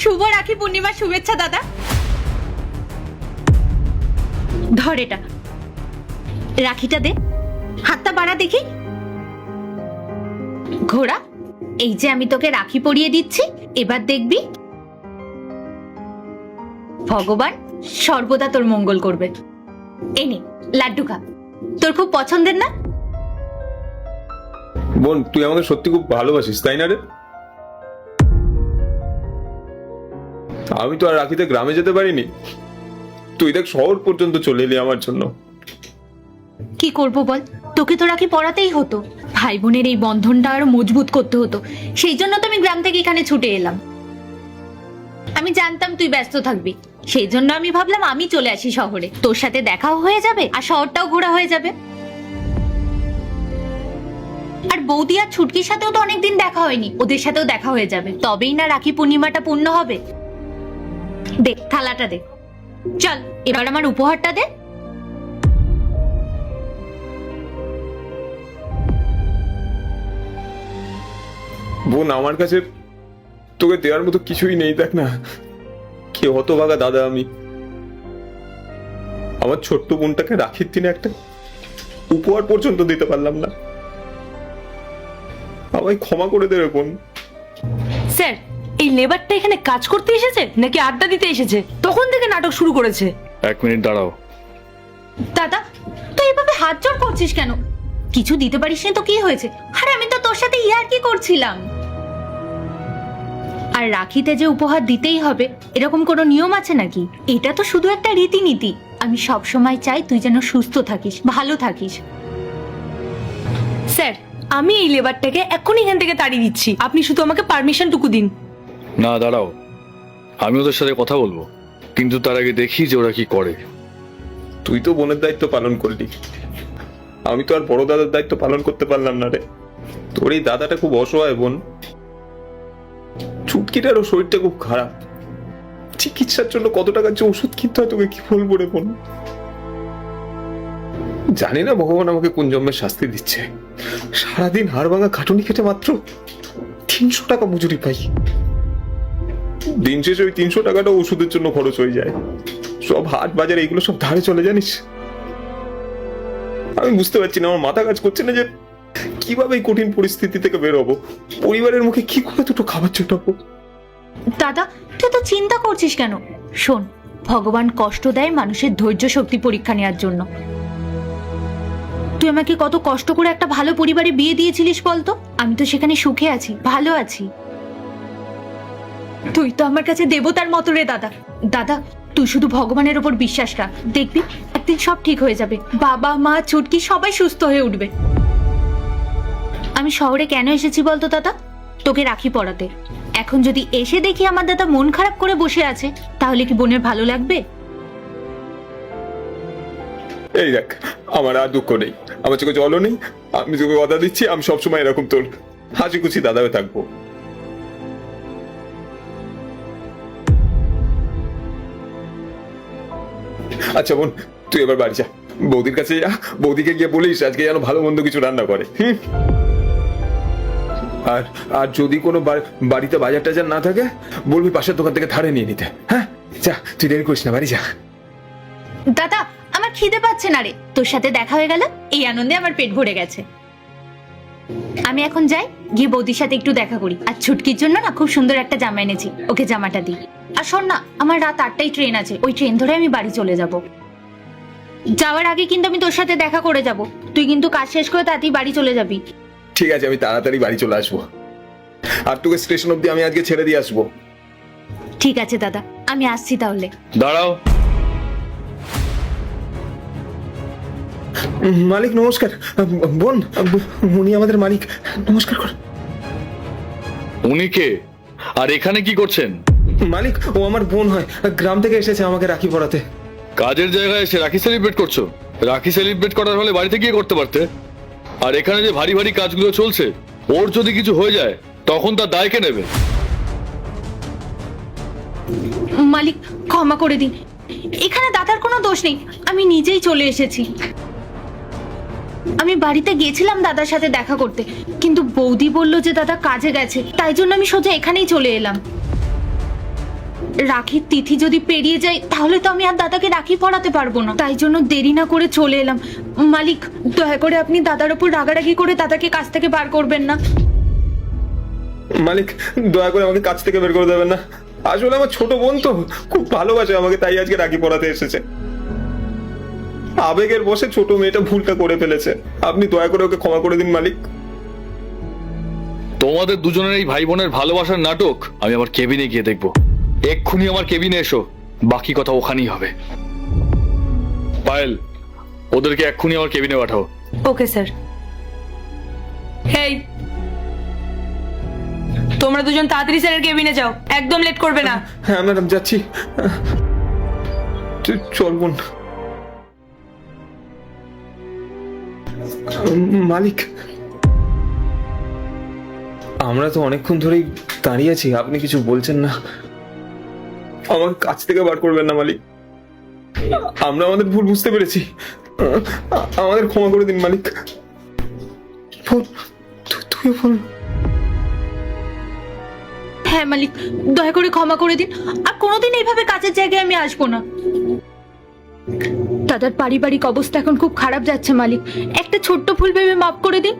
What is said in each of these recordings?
শুভ রাখি পূর্ণিমার শুভেচ্ছা দাদা। ধর এটা, রাখিটা দে, হাতটা বাড়া দেখি। ঘোড়া, এই যে আমি তোকে রাখি পরিয়ে দিচ্ছি, এবার দেখবি ভগবান সর্বদা তোর মঙ্গল করবে। এই নে লাড্ডু খা, তোর খুব পছন্দের না? বোন, তুই আমাকে সত্যি খুব ভালোবাসিস, তাই না রে? আমি তো আর রাখিতে গ্রামে যেতে পারিনি, তুই দেখ শহর পর্যন্ত চলে এলি আমার জন্য। কি করব বল, তোকে তো রাখি পড়াতেই হতো, ভাই বোনের এই বন্ধনটা আরো মজবুত করতে হতো, সেই জন্য তো আমি গ্রাম থেকে এখানে ছুটে এলাম। আমি জানতাম তুই ব্যস্ত থাকবি, সেই জন্য আমি ভাবলাম আমি চলে আসি শহরে, তোর সাথে দেখাও হয়ে যাবে আর শহরটাও ঘোরা হয়ে যাবে। আর বৌদি আর ছুটকির সাথেও তো অনেকদিন দেখা হয়নি, ওদের সাথেও দেখা হয়ে যাবে, তবেই না রাখি পূর্ণিমাটা পূর্ণ হবে। দে থালাটা দে, চল এবার আমার উপহারটা দে। বোন, আমার কাছে তোকে দেওয়ার মতো কিছুই নেই, দেখ না কে হতভাগা দাদা আমি। আমার ছোট্ট বোনটাকে রাখির দিনে একটা উপহার পর্যন্ত দিতে পারলাম না, আমায় ক্ষমা করে দেবে বোন। স্যার, এই লেবারটা এখানে কাজ করতে এসেছে নাকি আড্ডা দিতে এসেছে? তখন থেকে নাটক শুরু করেছে। 1 মিনিট দাঁড়াও। দাদা তুই এভাবে হাত জোড় করছিস কেন? কিছু দিতে পারিস না তো কি হয়েছে? আরে আমি তো তোর সাথে ইয়ার্কি করছিলাম। আর রাখিতে যে উপহার দিতেই হবে এরকম কোনো নিয়ম আছে নাকি? এটা তো শুধু একটা রীতিনীতি। আমি সব সময় চাই তুই যেন সুস্থ থাকিস, ভালো থাকিস। স্যার, আমি এই লেবারটাকে এক্ষুনি এখান থেকে তাড়িয়ে দিচ্ছি, আপনি শুধু আমাকে পারমিশনটুকু দিন। না দাঁড়াও, আমি ওদের সাথে কথা বলবো, কিন্তু তার আগে দেখি যে ওরা কি করে। তুই তো বোনের দায়িত্ব পালন করলি, আমি তো আর বড় দাদার দায়িত্ব পালন করতে পারলাম না রে। তোর এই দাদাটা খুব অসহায় বোন, ছুটকিটারও শরীরটা খুব খারাপ, চিকিৎসার জন্য কত টাকার যে ওষুধ কিনতে হয় তোকে কি বলবো রে বোন। জানি না ভগবান আমাকে কোন জন্মের শাস্তি দিচ্ছে, সারাদিন হাড় ভাঙা খাটুনি খেটে মাত্র 300 টাকা মজুরি পাই। দিন শেষে ওই 300 টাকাটা ওষুধের জন্য খরচ হয়ে যায়, সব হাট বাজার এগুলো সব ধারে চলে জানিস। আমি বুঝতে পারছি না, আমার মাথা কাজ করছে না যে কিভাবে এই কঠিন পরিস্থিতি থেকে বেরোবো, পরিবারের মুখে কি করে দুটো খাবার জোটাবো। দাদা তুই তো চিন্তা করছিস কেন? শোন, ভগবান কষ্ট দেয় মানুষের ধৈর্য শক্তি পরীক্ষা নেওয়ার জন্য। তুই আমাকে কত কষ্ট করে একটা ভালো পরিবারে বিয়ে দিয়েছিলিস বলতো, আমি তো সেখানে সুখে আছি, ভালো আছি। তুই তো আমার কাছে দেবতার মতো রে দাদা। দাদা তুই শুধু ভগবানের ওপর বিশ্বাস রাখ, দেখবি একদিন সব ঠিক হয়ে যাবে, বাবা মা ছুটকি সবাই সুস্থ হয়ে উঠবে। আমি শহরে কেন এসেছি বলতো দাদা? তোকে রাখি পড়াতে। এখন যদি এসে দেখি আমার দাদা মন খারাপ করে বসে আছে, তাহলে কি বোনের ভালো লাগবে? এই দেখ, আমার আর দুঃখ নেই, আমার চোখে জলও নেই, আমি তোকে কথা দিচ্ছি আমি সবসময় এরকম তোর হাসি খুশি দাদা হয়ে থাকবো। আচ্ছা বোন, তুই এবার বাড়ি যা, বৌদির কাছে যা, বৌদিকে গিয়ে বলিস আজকে যেন ভালো মন্দ কিছু রান্না করে। আর আর যদি কোনো বাড়িতে বাজার টাজার না থাকে বলবি পাশের দোকান থেকে ধারে নিয়ে নিতে। হ্যাঁ যা, তুই দেরি করিস না, বাড়ি যা। দাদা আমার খিদে পাচ্ছে না রে, তোর সাথে দেখা হয়ে গেল, এই আনন্দে আমার পেট ভরে গেছে। আমি এখন যাই, গিয়ে বৌদির সাথে একটু দেখা করি। আর ছুটকির জন্য না খুব সুন্দর একটা জামা এনেছি, ওকে জামাটা দিই। আর শোন না, আমার রাত 8টায় ট্রেন আছে, ওই ট্রেন ধরে আমি বাড়ি চলে যাব। যাওয়ার আগে কিন্তু আমি তোর সাথে দেখা করে যাব, তুই কিন্তু কাজ শেষ করে তাড়াতাড়ি বাড়ি চলে যাবি। ঠিক আছে, আমি তাড়াতাড়ি বাড়ি চলে আসবো, আর তোকে স্টেশন অব্দি আমি আজকে ছেড়ে দিয়ে আসবো। ঠিক আছে দাদা, আমি আসছি তাহলে। দাঁড়াও। মালিক নমস্কার। বোন, উনি আমাদের মালিক, নমস্কার কর। উনি কে আর এখানে কি করছেন? মালিক, ও আমার বোন হয়, গ্রাম থেকে এসেছে আমাকে রাখি পড়াতে। কাজের জায়গায় এসে রাখি সেলিব্রেট করছো? রাখি সেলিব্রেট করার হলে বাড়িতে গিয়ে করতে পারতে। আর এখানে যে ভারী ভারী কাজগুলো চলছে, ওর যদি কিছু হয়ে যায় তখন তার দায় কে নেবে? মালিক ক্ষমা করে দিন, এখানে দাদার কোনো দোষ নেই, আমি নিজেই চলে এসেছি। আমি বাড়িতে গেছিলাম দাদার সাথে দেখা করতে, কিন্তু বৌদি বলল যে দাদা কাজে গেছে, তাই জন্য আমি সোজা এখানেই চলে এলাম। রাখির তিথি যদি পেরিয়ে যায় তাহলে তো আমি আর দাদাকে রাখি পরাতে পারবো না, তাই জন্য দেরি না করে চলে এলাম। মালিক, দয়া করে আপনি দাদার উপর রাগারাগি করে দাদাকে কাছ থেকে বার করবেন না। মালিক, দয়া করে আমাকে কাছ থেকে বের করে দেবেন না। আসলে আমার ছোট বোন তো খুব ভালোবাসে আমাকে, তাই আজকে রাখি পরাতে এসেছে। আবেগের বশে ছোট মেয়েটা ভুলটা করে ফেলেছে, আপনি দয়া করে ওকে ক্ষমা করে দিন মালিক। তোমাদের দুজনের এই ভাই বোনের ভালোবাসার নাটক আমি আমার কেবিনে গিয়ে দেখবো। এক্ষুনি আমার কেবিনে এসো, বাকি কথা ওখানেই হবে। পায়েল, ওদেরকে এক্ষুনি আমার কেবিনে পাঠাও। Okay sir. এই, তোমরা দুজন তাড়াতাড়ি স্যারের কেবিনে যাও, একদম লেট করবে না। হ্যাঁ ম্যাডাম, যাচ্ছি। চল বোন। মালিক, আমরা তো অনেকক্ষণ ধরেই দাঁড়িয়ে আছি, আপনি কিছু বলছেন না। আমাকে কাছ থেকে বার করবেন না মালিক, আমরা আমাদের ভুল বুঝতে পেরেছি, আমাদের ক্ষমা করে দিন মালিক। তুই বল। হ্যাঁ মালিক, দয়া করে ক্ষমা করে দিন, আর কোনোদিন এইভাবে কাজের জায়গায় আমি আসবো না। দাদার পারিবারিক অবস্থা এখন খুব খারাপ যাচ্ছে মালিক, একটা ছোট্ট ভুল ভেবে মাফ করে দিন।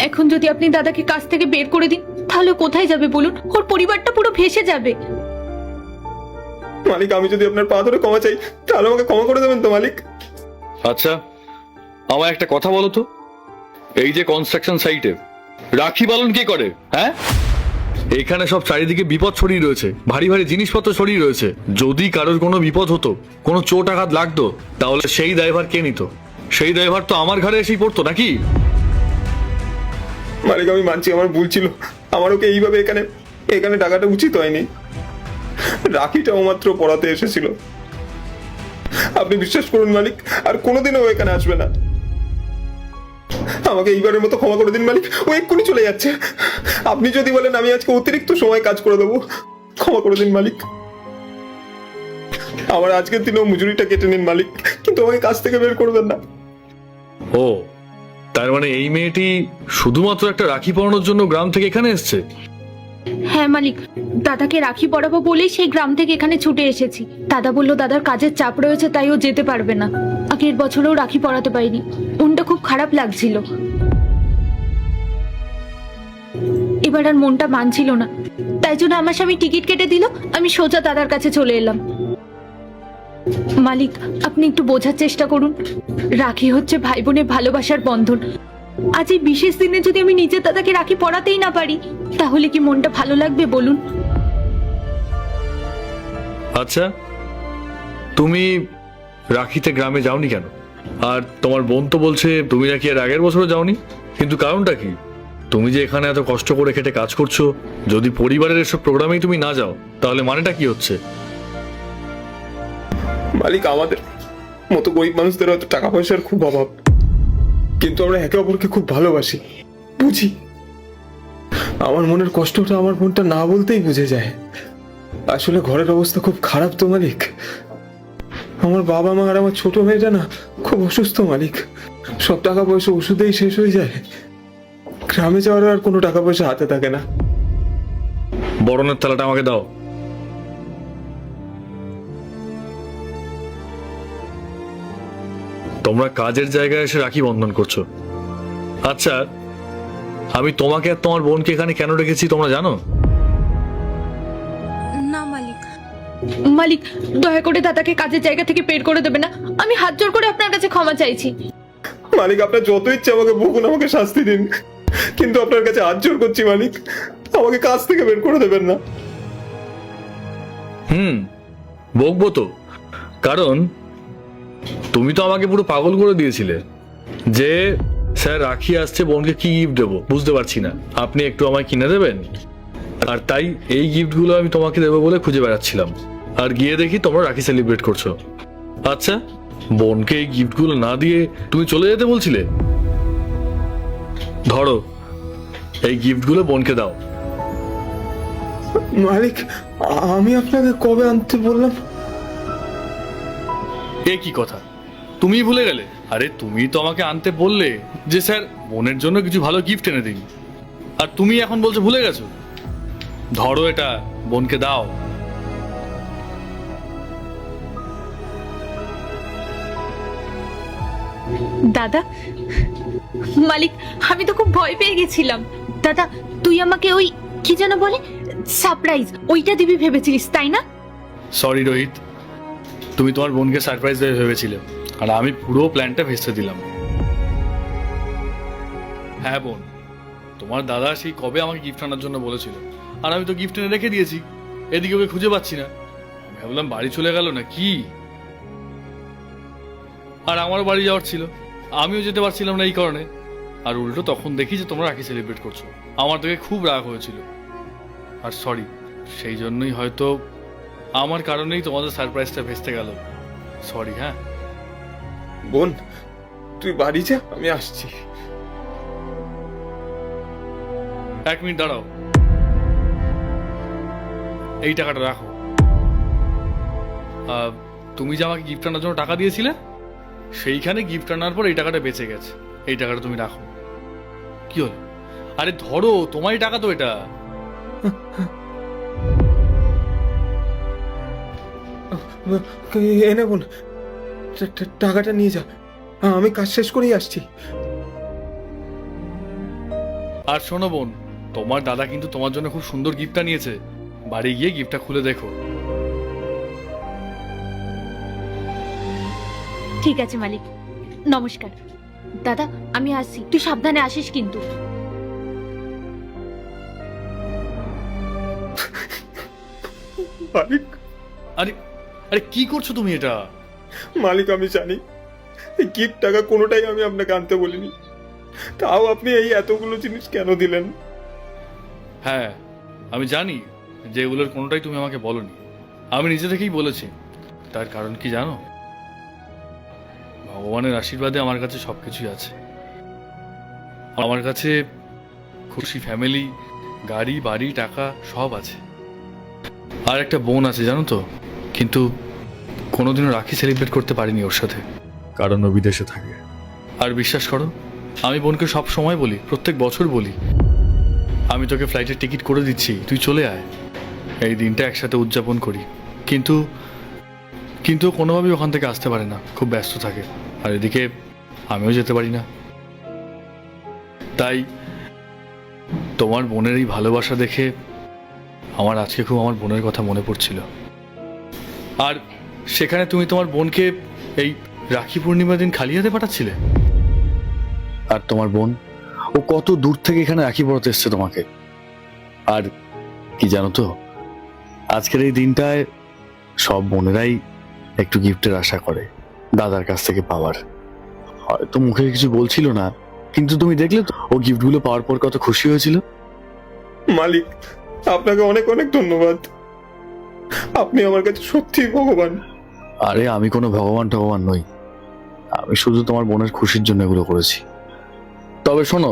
এখন যদি আপনি দাদাকে কাজ থেকে বের করে দিন তাহলে কোথায় যাবে বলুন? ওর পরিবারটা পুরো ভেসে যাবে। মালিক, আমি যদি আপনার পা ধরে ক্ষমা চাই তাহলে আমাকে ক্ষমা করে দেবেন তো মালিক? আচ্ছা, আমায় একটা কথা বলো তো, এই যে কনস্ট্রাকশন সাইটে রাখি পালন কে করে? হ্যাঁ, এখানে সব চারিদিকে বিপদ ছড়িয়ে রয়েছে, ভারী ভারী জিনিসপত্র ছড়িয়ে রয়েছে। যদি কারোর কোনো বিপদ হতো, কোনো চোট আঘাত লাগতো, তাহলে সেই দায়ভার কে নিত? সেই দায়ভার তো আমার ঘাড়ে এসেই পড়তো নাকি? মালিক, আমি মানছি আমার ভুল ছিল, আমার ওকে এইভাবে এখানে ডাকাটা উচিত হয়নি। রাখিটাও মাত্র পড়াতে এসেছিল। আপনি বিশ্বাস করুন মালিক, আর কোনোদিনও ও এখানে আসবে না। আমাকে এইবারের মতো ক্ষমা করে দিন মালিক, ও এক্ষুনি চলে যাচ্ছে। আপনি যদি বলেন আমি আজকে অতিরিক্ত সময় কাজ করে দেবো, ক্ষমা করে দিন মালিক। আমার আজকের দিনেও মজুরিটা কেটে নিন মালিক, কিন্তু আমাকে কাজ থেকে বের করবেন না। ও, তার মানে এই মেয়েটি শুধুমাত্র একটা রাখি পরানোর জন্য গ্রাম থেকে এখানে এসেছে? হ্যাঁ মালিক, দাদাকে রাখি পরাবো বলেই সেই গ্রাম থেকে এখানে ছুটে এসেছি। দাদা বললো দাদার কাজের চাপ রয়েছে, তাই ও যেতে পারবে না। আগের বছরেও রাখি পরাতে পারিনি, মনটা খুব খারাপ লাগছিল। এবার আর মনটা মানছিল না, তাই জন্য আমার স্বামী টিকিট কেটে দিল, আমি সোজা দাদার কাছে চলে এলাম। মালিক, আপনি একটু বোঝার চেষ্টা করুন, রাখি হচ্ছে ভাই বোনের ভালোবাসার বন্ধন। আজ এই বিশেষ দিনে যদি আমি নিজের দাদাকে রাখি পরাতেই না পারি তাহলে কি মনটা ভালো লাগবে বলুন? আচ্ছা, তুমি রাখিতে গ্রামে যাওনি কেন? আর তোমার বোন তো বলছে তুমি নাকি এর আগের বছরও যাওনি, কিন্তু কারণটা কি? তুমি যে এখানে এত কষ্ট করে খেটে কাজ করছো, যদি পরিবারের এসব প্রোগ্রামেই তুমি না যাও তাহলে মানেটা কি হচ্ছে? মালিক, আমাদের মতো গরিব মানুষদের হয়তো টাকা পয়সার খুব অভাব, কিন্তু আমরা একে অপরকে খুব ভালোবাসি, বুঝি। আমার মনের কষ্টটা আমার বোনটা না বলতেই বুঝে যায়। আসলে ঘরের অবস্থা খুব খারাপ তো মালিক। আমার বাবা মা আর আমার ছোট মেয়েটা না খুব অসুস্থ মালিক, সব টাকা পয়সা ওষুধেই শেষ হয়ে যায়। গ্রামে যাওয়ার আর কোনো টাকা পয়সা হাতে থাকে না। বরণের থালাটা আমাকে দাও। তোমরা কাজের জায়গায় এসে রাখি বন্ধন করছো। আচ্ছা, আমি তোমাকে আর তোমার বোনকে এখানে কেন রেখেছি তোমরা জানো? না মালিক। মালিক, দয়া করে দাদাকে কাজের জায়গা থেকে বের করে দেবে না, আমি হাত জোড় করে আপনার কাছে ক্ষমা চাইছি। মালিক, আপনার যত ইচ্ছে আমাকে বকুন, আমাকে শাস্তি দিন, কিন্তু আপনার কাছে হাত জোড় করছি মালিক, আমাকে কাজ থেকে বের করে দেবেন না। বকবো তো, কারণ তুমি তো আমাকে পুরো পাগল করে দিয়েছিলে যে স্যার রাখি আসছে, বোনকে কি গিফট দেবো বুঝতে পারছি না, আপনি একটু আমায় কিনে দেবেন। আর তাই এই গিফটগুলো আমি তোমাকে দেবো বলে খুঁজে বেড়াচ্ছিলাম, আর গিয়ে দেখি তোমরা রাখি সেলিব্রেট করছো। আচ্ছা, বোনকে এই গিফটগুলো না দিয়ে তুমি চলে যেতে বলছিলে? ধরো, এই গিফটগুলো বোনকে দাও। মালিক, আমি আপনাকে কবে আনতে বললাম? এ কি কথা, তুমি ভুলে গেলে? আরে তুমি তো আমাকে আনতে বললে যে স্যার বোনের জন্য কিছু ভালো গিফট এনে দিন, আর তুমি এখন বলছো ভুলে গেছো। ধরো, এটা বোনকে দাও। দাদা, মালিক, আমি তো খুব ভয় পেয়ে গেছিলাম। দাদা, তুই আমাকে ওই কি যেন বলে সারপ্রাইজ, ওইটা দিবি ভেবেছিলিস, তাই না? সরি রোহিত, তুমি তোমার বোনকে সারপ্রাইজ দেবে ভেবেছিলে, আর আমি পুরো প্ল্যানটা ভেস্তে দিলাম। হ্যাঁ বোন, তোমার দাদা সেই কবে আমাকে গিফট আনার জন্য বলেছিল, আর আমি তো গিফট এনে রেখে দিয়েছি। এদিকে ওকে খুঁজে পাচ্ছি না, আমি ভাবলাম বাড়ি চলে গেল না কি। আর আমারও বাড়ি যাওয়ার ছিল, আমিও যেতে পারছিলাম না এই কারণে। আর উল্টো তখন দেখি যে তোমরা রাখি সেলিব্রেট করছো, আমার থেকে খুব রাগ হয়েছিল। আর সরি, সেই জন্যই হয়তো আমার কারণেই তোমাদের সারপ্রাইজটা ভেস্তে গেল। সরি। হ্যাঁ বোন, তুই বাড়ি যা, আমি আসছি। 1 মিনিট দাঁড়াও, এই টাকাটা রাখো। তুমি যে আমাকে গিফট আনার জন্য টাকা দিয়েছিলে, সেইখানে গিফট আনার পর এই টাকাটা বেঁচে গেছে। এই টাকাটা তুমি রাখো। কি হলো? আরে ধরো, তোমারই টাকা তো এটা। এনে বোন, টাকাটা নিয়ে যা, আমি কাজ শেষ করেই আসছি। আর শোনো বোন, তোমার দাদা কিন্তু তোমার জন্য খুব সুন্দর গিফটটা নিয়েছে। বাড়ি গিয়ে গিফটটা খুলে দেখো। ঠিক আছে মালিক, নমস্কার। দাদা, আমি আসছি, তুই সাবধানে আসিস কিন্তু। মালিক, আরে আরে কি করছো তুমি এটা? মালিক, আমি জানি এই গিফট টাকা কোনোটাই আমি আপনাকে আনতে বলিনি, তাও আপনি এই এতগুলো জিনিস কেন দিলেন? হ্যাঁ, আমি জানি যে এগুলোর কোনোটাই তুমি আমাকে বলনি, আমি নিজে থেকেই বলেছি। তার কারণ কি জানো? ভগবানের আশীর্বাদে আমার কাছে সবকিছুই আছে। আমার কাছে খুশি ফ্যামিলি, গাড়ি, বাড়ি, টাকা সব আছে। আর একটা বোন আছে জানো তো, কিন্তু কোনোদিনও রাখি সেলিব্রেট করতে পারিনি ওর সাথে, কারণ ও বিদেশে থাকে। আর বিশ্বাস করো, আমি বোনকে সব সময় বলি, প্রত্যেক বছর বলি, আমি তোকে ফ্লাইটের টিকিট করে দিচ্ছি, তুই চলে আয়, এই দিনটা একসাথে উদযাপন করি। কিন্তু কিন্তু ও কোনোভাবেই ওখান থেকে আসতে পারে না, খুব ব্যস্ত থাকে। আর এদিকে আমিও যেতে পারি না। তাই তোমার বোনের এই ভালোবাসা দেখে আমার আজকে খুব আমার বোনের কথা মনে পড়ছিল। আর সেখানে তুমি তোমার বোনকে এই রাখি পূর্ণিমার দিন খালি হাতে পাঠাচ্ছিলে। আর তোমার বোন, ও কত দূর থেকে এখানে রাখি পড়াতে এসছে তোমাকে। আর কি জানো তো, আজকের এই দিনটায় সব বোনেরাই একটু গিফটের আশা করে দাদার কাছ থেকে পাওয়ার। হয়তো মুখে কিছু বলছিল না, কিন্তু তুমি দেখলে তো ও গিফটগুলো পাওয়ার পর কত খুশি হয়েছিল। মালিক, আপনাকে অনেক অনেক ধন্যবাদ, আপনি আমার কাছে সত্যি ভগবান। আরে আমি কোনো ভগবান টগবান নই, আমি শুধু তোমার বোনের খুশির জন্য এগুলো করেছি। তবে শোনো,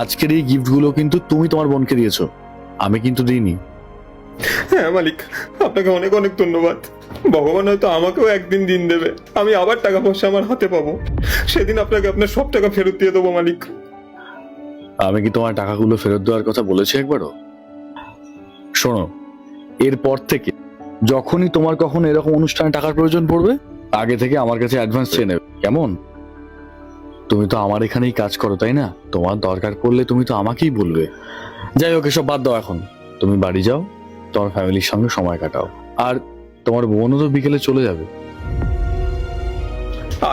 আজকের এই গিফটগুলো কিন্তু তুমি তোমার বোনকে দিয়েছো, আমি কিন্তু দিইনি। হ্যাঁ মালিক, আপনাকে অনেক অনেক ধন্যবাদ। ভগবান হয়তো আমাকেও একদিন দিন দেবে, আমি আবার টাকা পয়সা আমার হাতে পাবো, সেদিন আপনাকে আপনার সব টাকা ফেরত দিয়ে দেবো মালিক। আমি কি তোমার টাকাগুলো ফেরত দেওয়ার কথা বলেছি একবারও? শোনো, এরপর থেকে যখনই তোমার কখনো এরকম অনুষ্ঠানে টাকার প্রয়োজন পড়বে, আগে থেকে আমার কাছে অ্যাডভান্স চেয়ে নেবে, কেমন? তুমি তো আমার এখানেই কাজ করো, তাই না? তোমার দরকার পড়লে তুমি তো আমাকেই বলবে। যাই হোক, এসব বাদ দাও এখন, তুমি বাড়ি যাও, তোমার ফ্যামিলির সঙ্গে সময় কাটাও। আর তোমার বোনও তো বিকেলে চলে যাবে।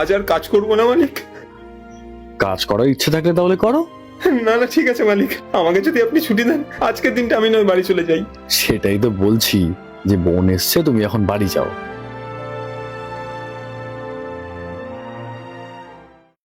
আজ আর কাজ করবো না মালিক। কাজ করার ইচ্ছে থাকলে তাহলে করো। না না, ঠিক আছে মালিক, আমাকে যদি আপনি ছুটি দেন, আজকের দিনটা আমি নয় বাড়ি চলে যাই। সেটাই তো বলছি, যে বোন এসছে, তুমি এখন বাড়ি যাও।